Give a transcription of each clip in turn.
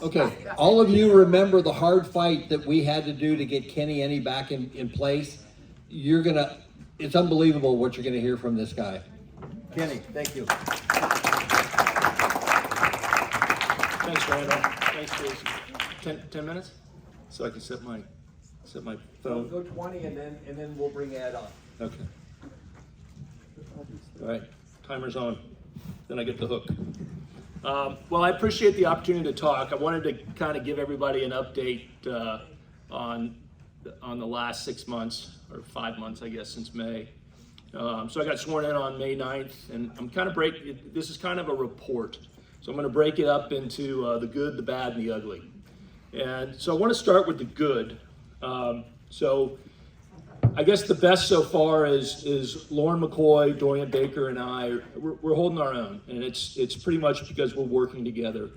Okay, all of you remember the hard fight that we had to do to get Kenney Enney back in place. It's unbelievable what you're gonna hear from this guy. Kenney, thank you. Thanks, Randall. Thanks, Jason. 10 minutes? So I can set my phone. Go 20 and then we'll bring Ed on. Okay. All right, timer's on. Then I get the hook. Well, I appreciate the opportunity to talk. I wanted to kind of give everybody an update on the last 6 months, or 5 months, I guess, since May. So I got sworn in on May 9th, and I'm kind of this is kind of a report. So I'm going to break it up into the good, the bad, and the ugly. And so I want to start with the good. So I guess the best so far is Lauren McCoy, Dorian Baker, and we're holding our own, and it's pretty much because we're working together.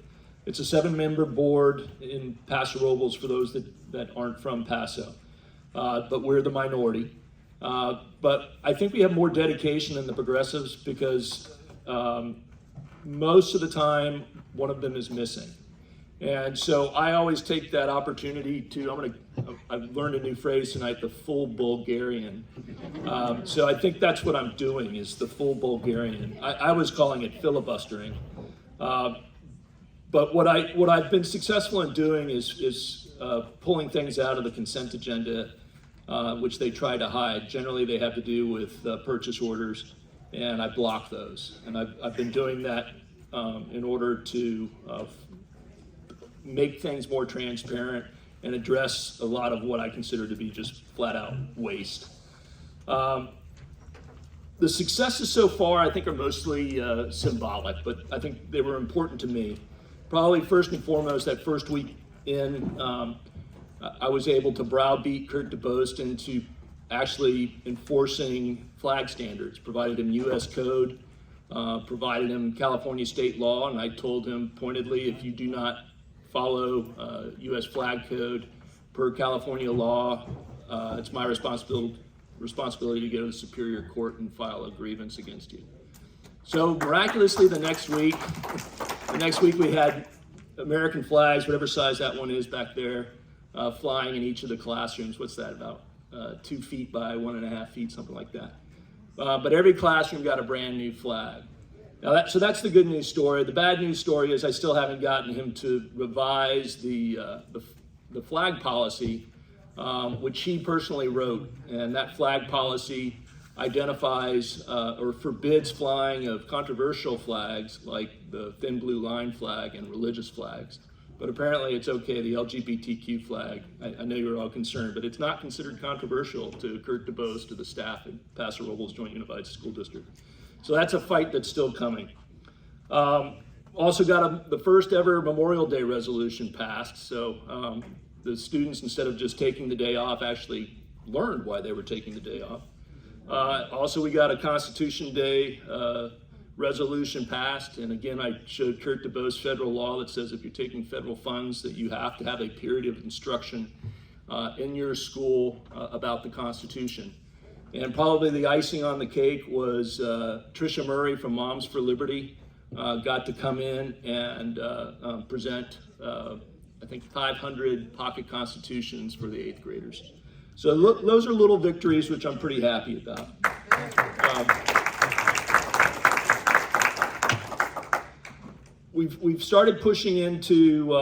It's a 7-member board in Paso Robles for those that aren't from Paso, but we're the minority. But I think we have more dedication than the progressives because most of the time one of them is missing. And so I always take that opportunity to, I've learned a new phrase tonight, the full Bulgarian. So I think that's what I'm doing, is the full Bulgarian. I was calling it filibustering. But what I've been successful in doing is pulling things out of the consent agenda, which they try to hide. Generally they have to do with purchase orders, and I block those. And I've been doing that in order to make things more transparent and address a lot of what I consider to be just flat out waste. The successes so far I think are mostly symbolic, but I think they were important to me. Probably first and foremost, that first week in, I was able to browbeat Kurt DeBost into actually enforcing flag standards, provided him US code, provided him California state law, and I told him pointedly, if you do not follow US flag code per California law, it's my responsibility to go to the Superior Court and file a grievance against you. So miraculously the next week we had American flags, whatever size that one is back there, flying in each of the classrooms. What's that, about 2 feet by 1.5 feet, something like that. But every classroom got a brand new flag. Now so that's the good news story. The bad news story is I still haven't gotten him to revise the flag policy, which he personally wrote. And that flag policy identifies or forbids flying of controversial flags like the thin blue line flag and religious flags. But apparently it's okay, the LGBTQ flag. I know you're all concerned, but it's not considered controversial to Kurt DeBost, to the staff at Paso Robles Joint Unified School District. So that's a fight that's still coming. Also got the first ever Memorial Day resolution passed. So the students, instead of just taking the day off, actually learned why they were taking the day off. Also, we got a Constitution Day resolution passed, and again, I showed Kurt DeBost's federal law that says if you're taking federal funds, that you have to have a period of instruction in your school about the Constitution. And probably the icing on the cake was Tricia Murray from Moms for Liberty got to come in and present, I think, 500 pocket constitutions for the 8th graders. So those are little victories, which I'm pretty happy about. We've started pushing into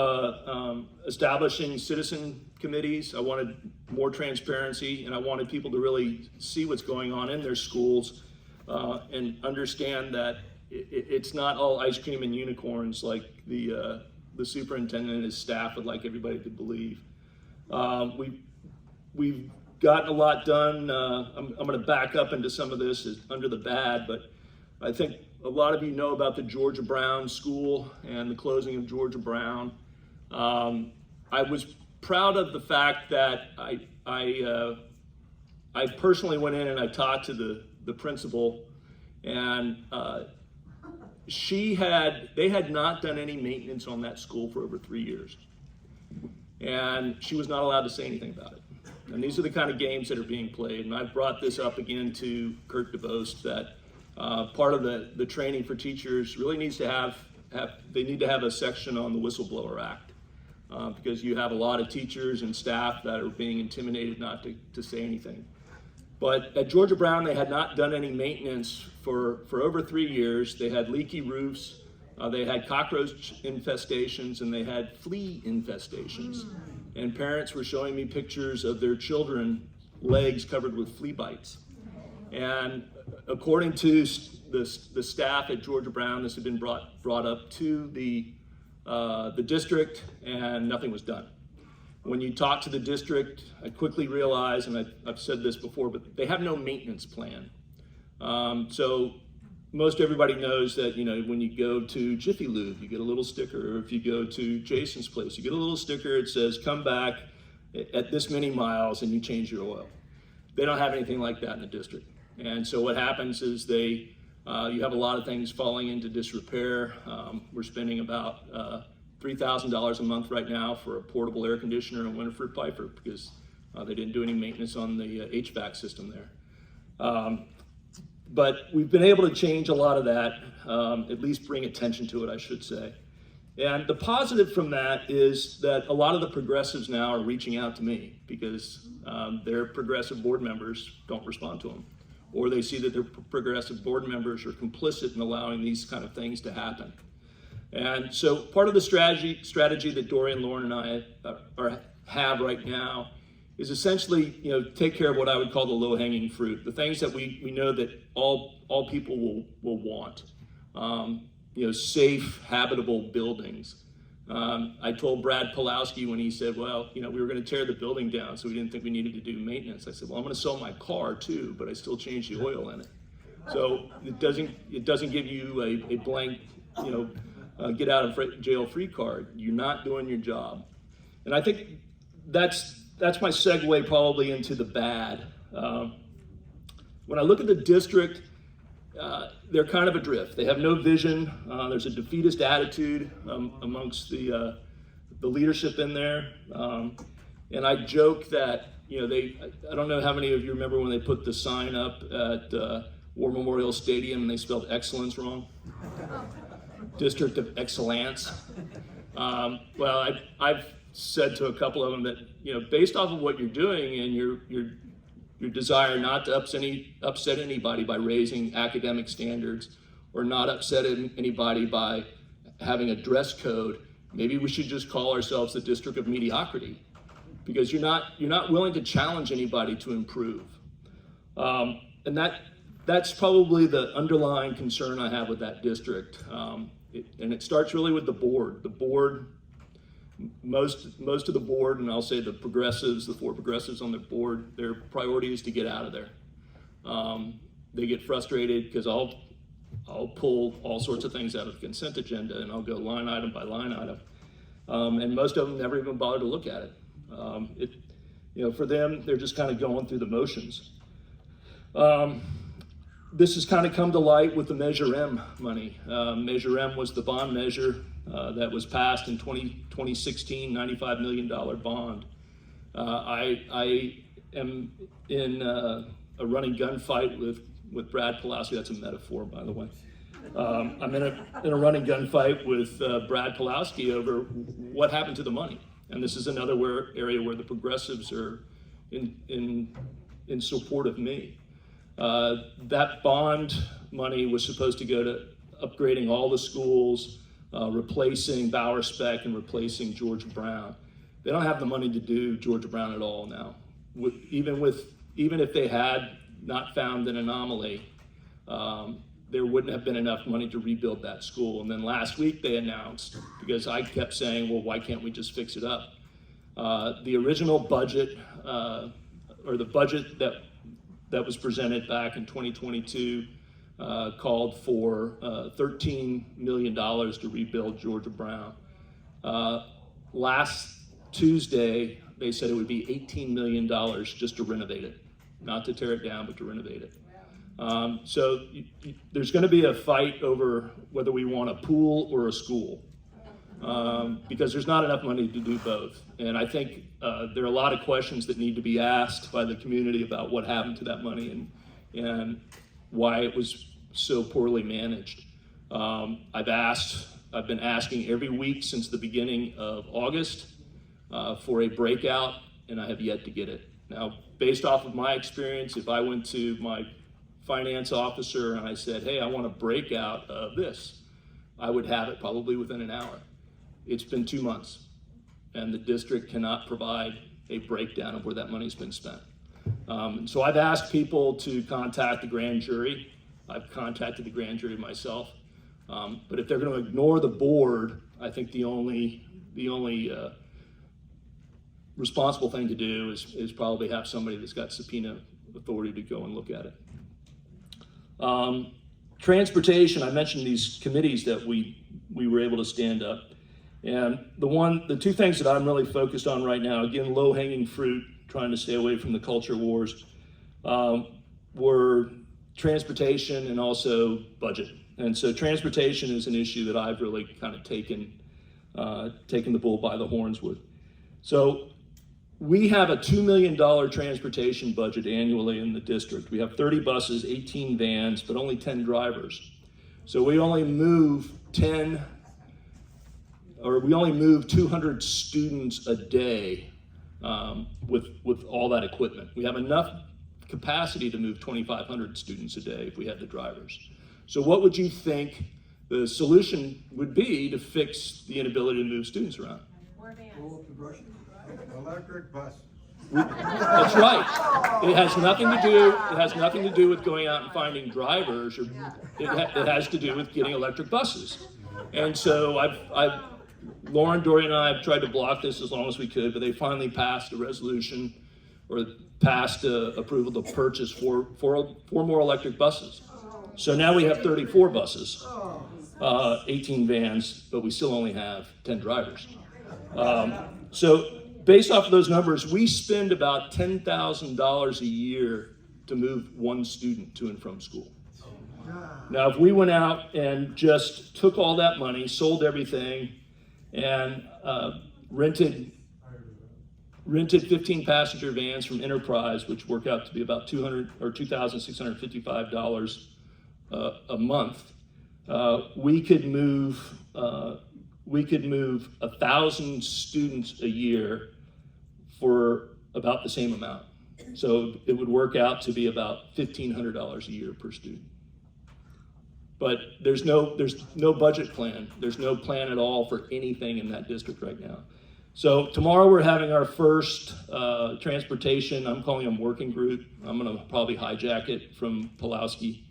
establishing citizen committees. I wanted more transparency, and I wanted people to really see what's going on in their schools and understand that it's not all ice cream and unicorns like the superintendent and his staff would like everybody to believe. We've gotten a lot done. I'm going to back up into some of this under the bad, but I think a lot of you know about the Georgia Brown School and the closing of Georgia Brown. I was proud of the fact that I personally went in and I talked to the principal, and they had not done any maintenance on that school for over 3 years. And she was not allowed to say anything about it. And these are the kind of games that are being played. And I've brought this up again to Kurt DeBost that part of the training for teachers really needs to they need to have a section on the Whistleblower Act. because you have a lot of teachers and staff that are being intimidated not to say anything. But at Georgia Brown, they had not done any maintenance for over 3 years. They had leaky roofs, they had cockroach infestations, and they had flea infestations. And parents were showing me pictures of their children legs covered with flea bites. And according to the staff at Georgia Brown, this had been brought up to the district, and nothing was done. When you talk to the district, I quickly realized, and I've said this before, but they have no maintenance plan. So most everybody knows that, you know, when you go to Jiffy Lube, you get a little sticker, or if you go to Jason's place, you get a little sticker. It says, come back at this many miles and you change your oil. They don't have anything like that in the district. And so what happens is you have a lot of things falling into disrepair. We're spending about $3,000 a month right now for a portable air conditioner and Winifred Piper because they didn't do any maintenance on the HVAC system there. But we've been able to change a lot of that, at least bring attention to it, I should say. And the positive from that is that a lot of the progressives now are reaching out to me because their progressive board members don't respond to them, or they see that their progressive board members are complicit in allowing these kind of things to happen. And so part of the strategy that Dorian, Lauren, and I have right now is essentially, you know, take care of what I would call the low-hanging fruit, the things that we know that all people will want. You know, safe, habitable buildings. I told Brad Pulowski when he said, well, you know, we were going to tear the building down, so we didn't think we needed to do maintenance. I said, well, I'm going to sell my car too, but I still change the oil in it. So it doesn't give you a blank, you know, get out of jail free card. You're not doing your job. And I think that's my segue probably into the bad. When I look at the district, they're kind of adrift. They have no vision. There's a defeatist attitude amongst the leadership in there. And I joke that, you know, I don't know how many of you remember when they put the sign up at War Memorial Stadium and they spelled excellence wrong. District of Excellence. Well, I've said to a couple of them that, you know, based off of what you're doing and your desire not to upset anybody by raising academic standards or not upset anybody by having a dress code, maybe we should just call ourselves the District of Mediocrity, because you're not willing to challenge anybody to improve. And that's probably the underlying concern I have with that district. And it starts really with the board. The board, most of the board, and I'll say the progressives, the 4 progressives on the board, their priority is to get out of there. They get frustrated because I'll pull all sorts of things out of the consent agenda and I'll go line item by line item. And most of them never even bother to look at it. You know, for them, they're just kind of going through the motions. This has kind of come to light with the Measure M money. Measure M was the bond measure that was passed in 2016, $95 million bond. I am in a running gunfight with Brad Pulowski. That's a metaphor, by the way. I'm in a running gunfight with Brad Pulowski over what happened to the money. And this is another area where the progressives are in support of me. That bond money was supposed to go to upgrading all the schools, replacing Bauer Spec and replacing Georgia Brown. They don't have the money to do Georgia Brown at all now. Even if they had not found an anomaly, there wouldn't have been enough money to rebuild that school. And then last week they announced, because I kept saying, well, why can't we just fix it up? The original budget, or the budget that was presented back in 2022 called for $13 million to rebuild Georgia Brown. Last Tuesday, they said it would be $18 million just to renovate it, not to tear it down, but to renovate it. So there's going to be a fight over whether we want a pool or a school, because there's not enough money to do both. And I think there are a lot of questions that need to be asked by the community about what happened to that money and why it was so poorly managed. I've been asking every week since the beginning of August for a breakout, and I have yet to get it. Now, based off of my experience, if I went to my finance officer and I said, hey, I want a breakout of this, I would have it probably within an hour. It's been 2 months, and the district cannot provide a breakdown of where that money's been spent. So I've asked people to contact the grand jury. I've contacted the grand jury myself. But if they're going to ignore the board, I think the only responsible thing to do is probably have somebody that's got subpoena authority to go and look at it. Transportation, I mentioned these committees that we were able to stand up. And the two things that I'm really focused on right now, again, low-hanging fruit, trying to stay away from the culture wars, were transportation and also budget. And so transportation is an issue that I've really kind of taken the bull by the horns with. So we have a $2 million transportation budget annually in the district. We have 30 buses, 18 vans, but only 10 drivers. So we only move 200 students a day with all that equipment. We have enough capacity to move 2,500 students a day if we had the drivers. So what would you think the solution would be to fix the inability to move students around? More vans. Electric bus. That's right. It has nothing to do. It has nothing to do with going out and finding drivers. Or it has to do with getting electric buses. And so Lauren, Dorian, and I have tried to block this as long as we could, but they finally passed a resolution or passed approval to purchase four more electric buses. So now we have 34 buses, 18 vans, but we still only have 10 drivers. So based off of those numbers, we spend about $10,000 a year to move one student to and from school. Now, if we went out and just took all that money, sold everything, and rented 15 passenger vans from Enterprise, which work out to be about $2,655 a month, we could move 1,000 students a year for about the same amount. So it would work out to be about $1,500 a year per student. But there's no budget plan. There's no plan at all for anything in that district right now. So tomorrow we're having our first transportation, I'm calling them working group. I'm gonna probably hijack it from Pulowski.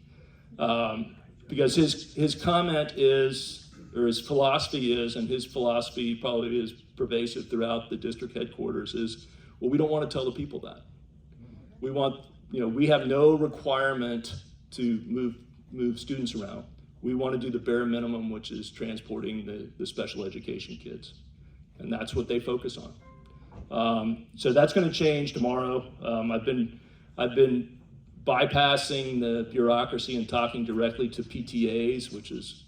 Because his comment is, or his philosophy is, and his philosophy probably is pervasive throughout the district headquarters, is, well, we don't want to tell the people that. We want, we have no requirement to move students around. We want to do the bare minimum, which is transporting the special education kids. And that's what they focus on. So that's going to change tomorrow. I've been bypassing the bureaucracy and talking directly to PTAs, which is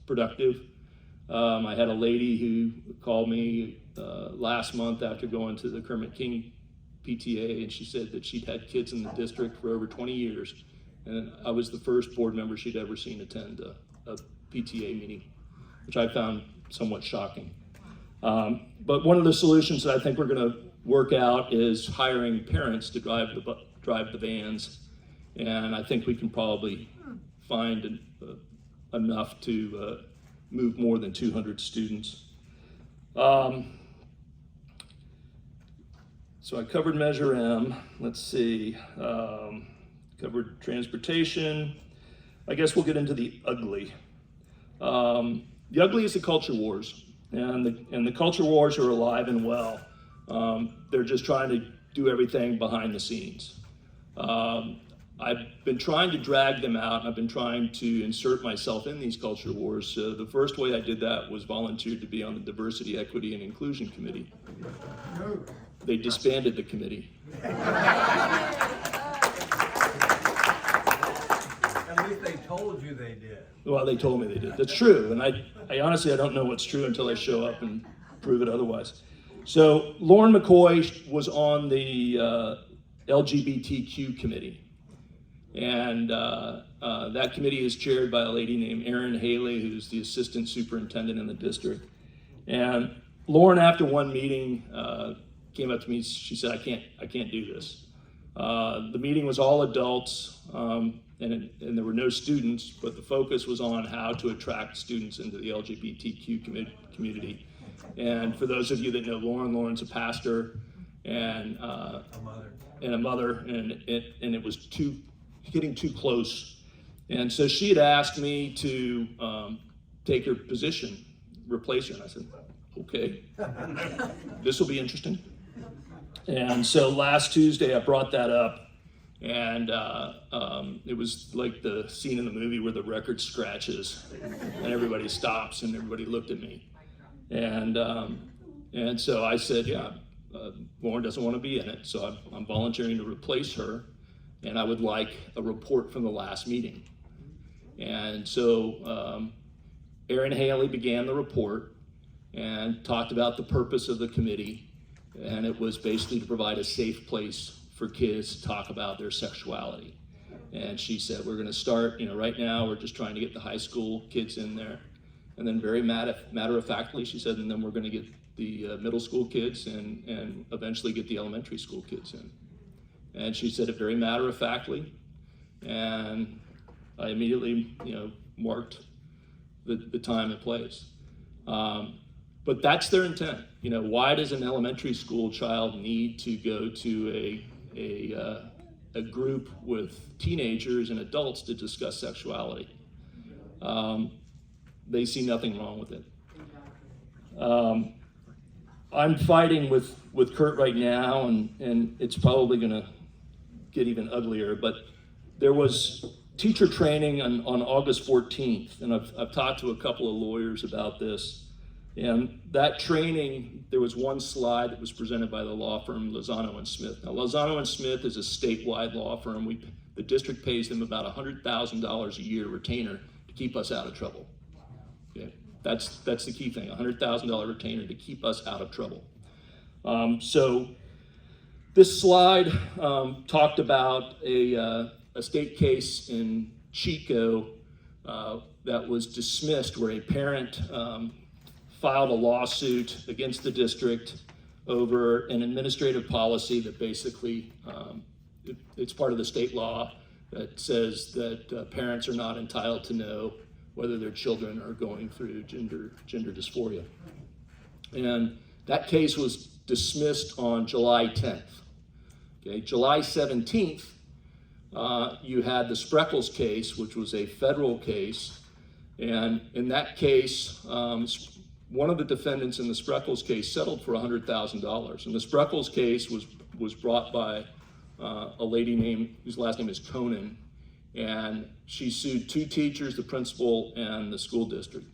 productive. I had a lady who called me last month after going to the Kermit King PTA, and she said that she'd had kids in the district for over 20 years, and I was the first board member she'd ever seen attend a PTA meeting, which I found somewhat shocking. But one of the solutions that I think we're going to work out is hiring parents to drive the vans, and I think we can probably find enough to move more than 200 students. So I covered Measure M. Let's see, covered transportation. I guess we'll get into the ugly. The ugly is the culture wars, and the culture wars are alive and well. They're just trying to do everything behind the scenes. I've been trying to drag them out, and I've been trying to insert myself in these culture wars. So the first way I did that was volunteered to be on the Diversity, Equity, and Inclusion Committee. They disbanded the committee. At least they told you they did. Well, they told me they did. That's true, and I honestly, I don't know what's true until I show up and prove it otherwise. So Lauren McCoy was on the LGBTQ committee. And that committee is chaired by a lady named Erin Haley, who's the assistant superintendent in the district. And Lauren, after one meeting, came up to me. She said, I can't do this. The meeting was all adults, and there were no students, but the focus was on how to attract students into the LGBTQ community. And for those of you that know Lauren's a pastor and a mother, and it was getting too close. And so she had asked me to take her position, replace her, and I said, okay, this will be interesting. And so last Tuesday I brought that up, and it was like the scene in the movie where the record scratches and everybody stops and everybody looked at me. And so I said, yeah, Lauren doesn't want to be in it, so I'm volunteering to replace her, and I would like a report from the last meeting. And so Erin Haley began the report and talked about the purpose of the committee, and it was basically to provide a safe place for kids to talk about their sexuality. And she said, we're going to start, right now we're just trying to get the high school kids in there. And then very matter-of-factly, she said, and then we're going to get the middle school kids and eventually get the elementary school kids in. And she said it very matter-of-factly, and I immediately, marked the time and place. But that's their intent. Why does an elementary school child need to go to a group with teenagers and adults to discuss sexuality? They see nothing wrong with it. I'm fighting with Kurt right now, and it's probably going to get even uglier, but there was teacher training on August 14th, and I've talked to a couple of lawyers about this. And that training, there was one slide that was presented by the law firm Lozano and Smith. Now, Lozano and Smith is a statewide law firm. The district pays them about $100,000 a year retainer to keep us out of trouble. Okay? That's the key thing, $100,000 retainer to keep us out of trouble. So this slide talked about a state case in Chico that was dismissed, where a parent filed a lawsuit against the district over an administrative policy that basically, it's part of the state law that says that parents are not entitled to know whether their children are going through gender dysphoria. And that case was dismissed on July 10th. Okay, July 17th, you had the Spreckles case, which was a federal case. And in that case, one of the defendants in the Spreckles case settled for $100,000. And the Spreckles case was brought by a lady whose last name is Conan, and she sued 2 teachers, the principal, and the school district.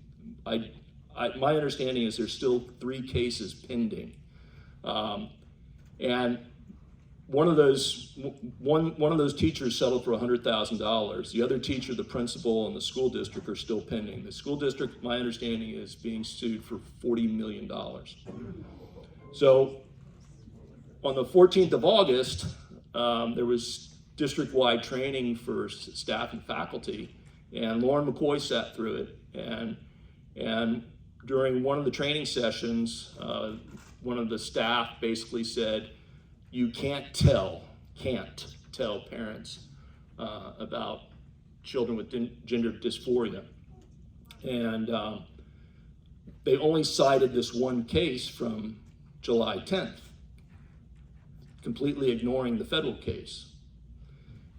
My understanding is there's still 3 cases pending, and one of those teachers settled for $100,000. The other teacher, the principal, and the school district are still pending. The school district, my understanding, is being sued for $40 million. So on the 14th of August, there was district-wide training for staff and faculty, and Lauren McCoy sat through it. And during one of the training sessions, one of the staff basically said, you can't tell parents about children with gender dysphoria. And they only cited this one case from July 10th, completely ignoring the federal case.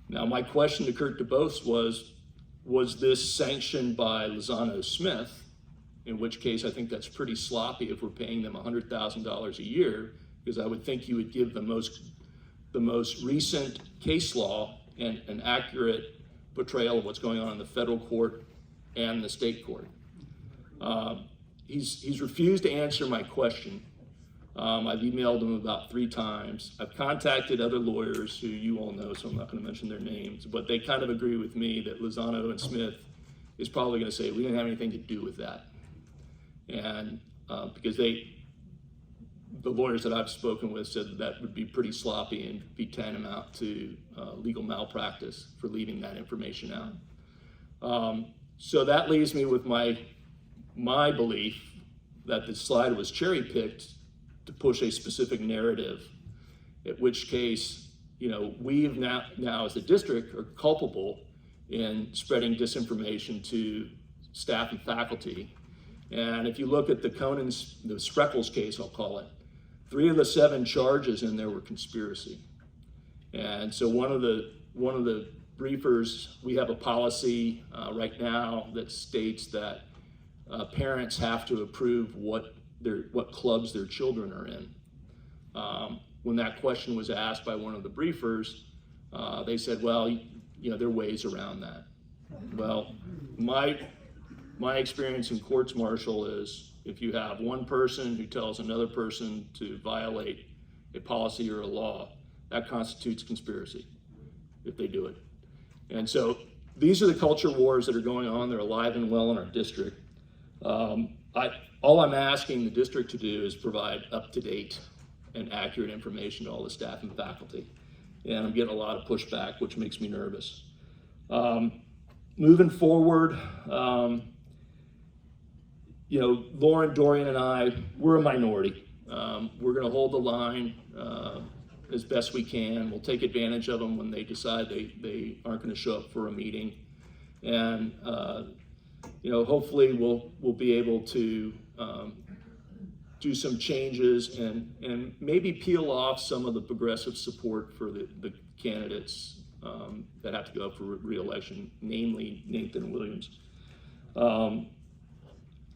Now, my question to Kurt DeBose was this sanctioned by Lozano Smith, in which case I think that's pretty sloppy if we're paying them $100,000 a year, because I would think you would give the most recent case law and an accurate portrayal of what's going on in the federal court and the state court. He's refused to answer my question. I've emailed him about 3 times. I've contacted other lawyers who you all know, so I'm not going to mention their names, but they kind of agree with me that Lozano and Smith is probably going to say, we didn't have anything to do with that. And because the lawyers that I've spoken with said that would be pretty sloppy and be tantamount to legal malpractice for leaving that information out. So that leaves me with my belief that the slide was cherry picked to push a specific narrative, in which case, we've now as the district are culpable in spreading disinformation to staff and faculty. And if you look at the Spreckles case, I'll call it, 3 of the 7 charges in there were conspiracy. And so one of the briefers, we have a policy right now that states that parents have to approve what clubs their children are in. When that question was asked by one of the briefers, they said, well, there are ways around that. Well, my experience in courts martial is if you have one person who tells another person to violate a policy or a law, that constitutes conspiracy if they do it. And so these are the culture wars that are going on. They're alive and well in our district. All I'm asking the district to do is provide up-to-date and accurate information to all the staff and faculty. And I'm getting a lot of pushback, which makes me nervous. Moving forward, Lauren, Dorian, and I, we're a minority. We're going to hold the line as best we can. We'll take advantage of them when they decide they aren't going to show up for a meeting. And hopefully we'll be able to do some changes and maybe peel off some of the progressive support for the candidates that have to go up for re-election, namely Nathan Williams.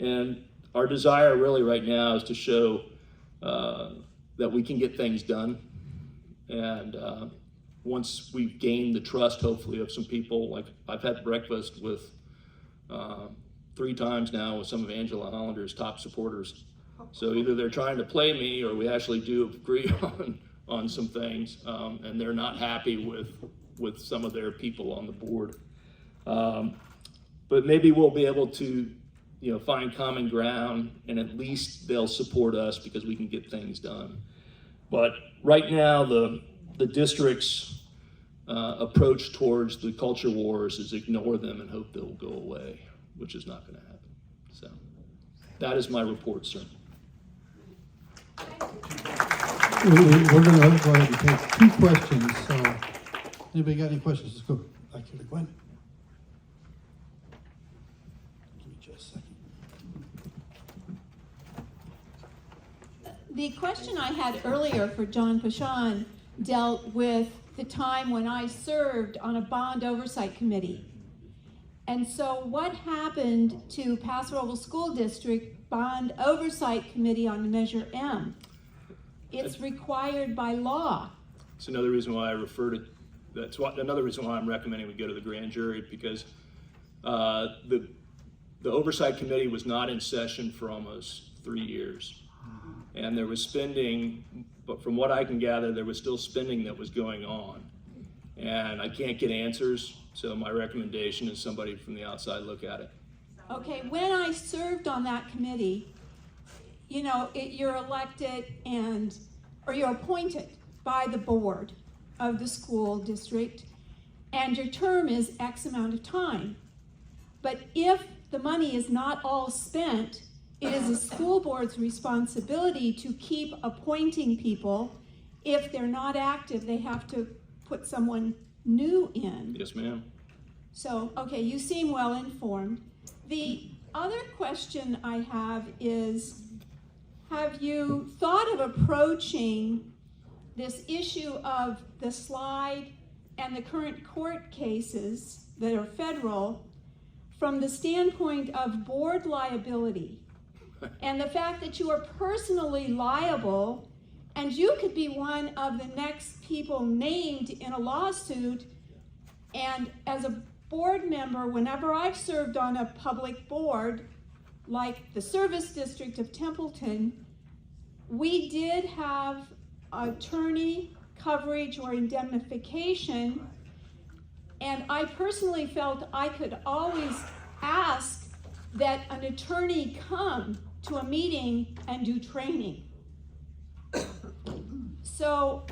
And our desire really right now is to show that we can get things done. And once we've gained the trust, hopefully, of some people, like I've had breakfast with 3 times now with some of Angela Hollander's top supporters. So either they're trying to play me or we actually do agree on some things, and they're not happy with some of their people on the board. But maybe we'll be able to find common ground, and at least they'll support us because we can get things done. But right now, the district's approach towards the culture wars is ignore them and hope they'll go away, which is not going to happen. So that is my report, sir. We're going to go ahead and take 2 questions. So anybody got any questions? Let's go back here to Glenn. Give me just a second. The question I had earlier for John Pashan dealt with the time when I served on a bond oversight committee. And so what happened to Paso Robles School District Bond Oversight Committee on Measure M? It's required by law. It's another reason why I refer to, another reason why I'm recommending we go to the grand jury, because the oversight committee was not in session for almost 3 years. And there was spending, but from what I can gather, there was still spending that was going on. And I can't get answers, so my recommendation is somebody from the outside look at it. Okay, when I served on that committee, you're elected or you're appointed by the board of the school district, and your term is X amount of time. But if the money is not all spent, it is the school board's responsibility to keep appointing people. If they're not active, they have to put someone new in. Yes, ma'am. So, okay, you seem well informed. The other question I have is, have you thought of approaching this issue of the slide and the current court cases that are federal from the standpoint of board liability and the fact that you are personally liable, and you could be one of the next people named in a lawsuit? And as a board member, whenever I've served on a public board, like the Service District of Templeton, we did have attorney coverage or indemnification, and I personally felt I could always ask that an attorney come to a meeting and do training. So,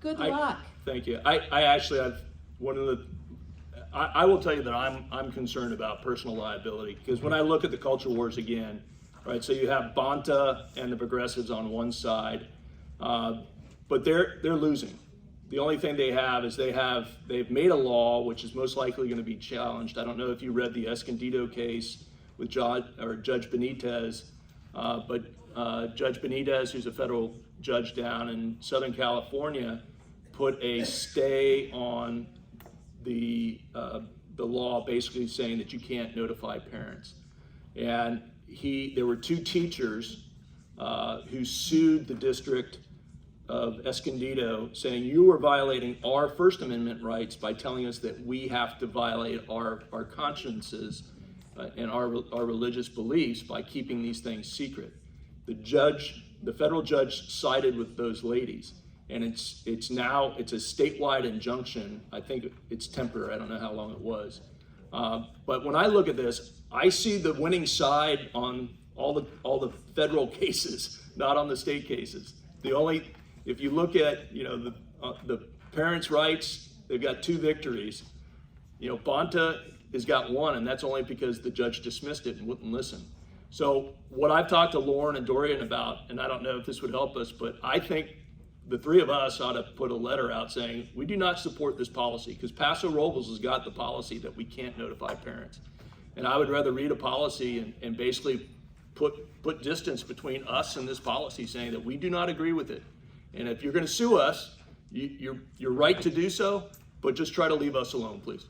good luck. Thank you. I actually have one of the, I will tell you that I'm concerned about personal liability, because when I look at the culture wars again, right? So you have Bonta and the progressives on one side, but they're losing. The only thing they have is they've made a law which is most likely going to be challenged. I don't know if you read the Escondido case with Judge Benitez, but Judge Benitez, who's a federal judge down in Southern California, put a stay on the law, basically saying that you can't notify parents. And there were 2 teachers who sued the district of Escondido, saying you are violating our First Amendment rights by telling us that we have to violate our consciences and our religious beliefs by keeping these things secret. The federal judge sided with those ladies, and it's a statewide injunction. I think it's temporary. I don't know how long it was. But when I look at this, I see the winning side on all the federal cases, not on the state cases. If you look at the parents' rights, they've got 2 victories. Bonta has got 1, and that's only because the judge dismissed it and wouldn't listen. So what I've talked to Lauren and Dorian about, and I don't know if this would help us, but I think the 3 of us ought to put a letter out saying we do not support this policy, because Paso Robles has got the policy that we can't notify parents. And I would rather read a policy and basically put distance between us and this policy, saying that we do not agree with it. And if you're going to sue us, you're right to do so, but just try to leave us alone, please.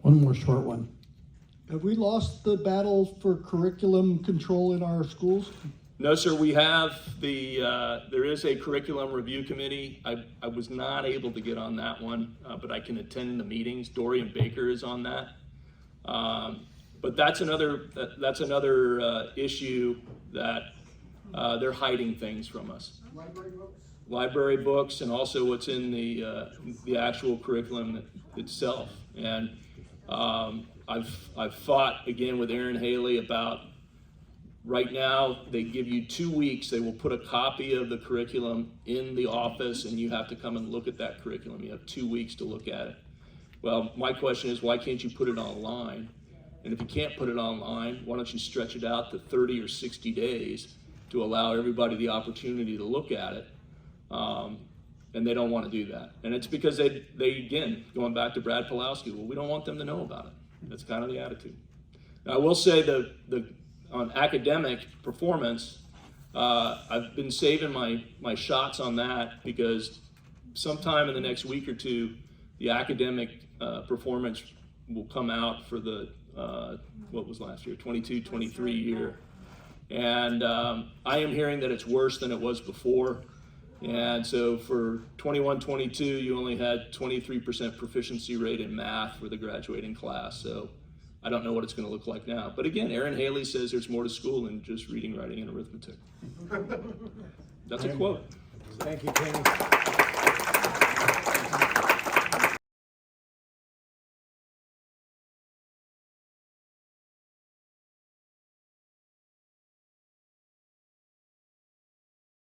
One more short one. Have we lost the battle for curriculum control in our schools? No, sir, we have there is a curriculum review committee. I was not able to get on that one, but I can attend the meetings. Dorian Baker is on that. But that's another issue that they're hiding things from us. Library books, and also what's in the actual curriculum itself. And I've fought again with Aaron Haley about, right now they give you 2 weeks. They will put a copy of the curriculum in the office, and you have to come and look at that curriculum. You have 2 weeks to look at it. Well, my question is, why can't you put it online? And if you can't put it online, why don't you stretch it out to 30 or 60 days to allow everybody the opportunity to look at it? And they don't want to do that. And it's because they again, going back to Brad Pulowski, well, we don't want them to know about it. That's kind of the attitude. Now, I will say on academic performance, I've been saving my shots on that, because sometime in the next week or 2, the academic performance will come out for the, what was last year, 22-23 year. And I am hearing that it's worse than it was before. And so for 21-22, you only had 23% proficiency rate in math for the graduating class. So I don't know what it's going to look like now. But again, Aaron Haley says there's more to school than just reading, writing, and arithmetic. That's a quote. Thank you, Kenny.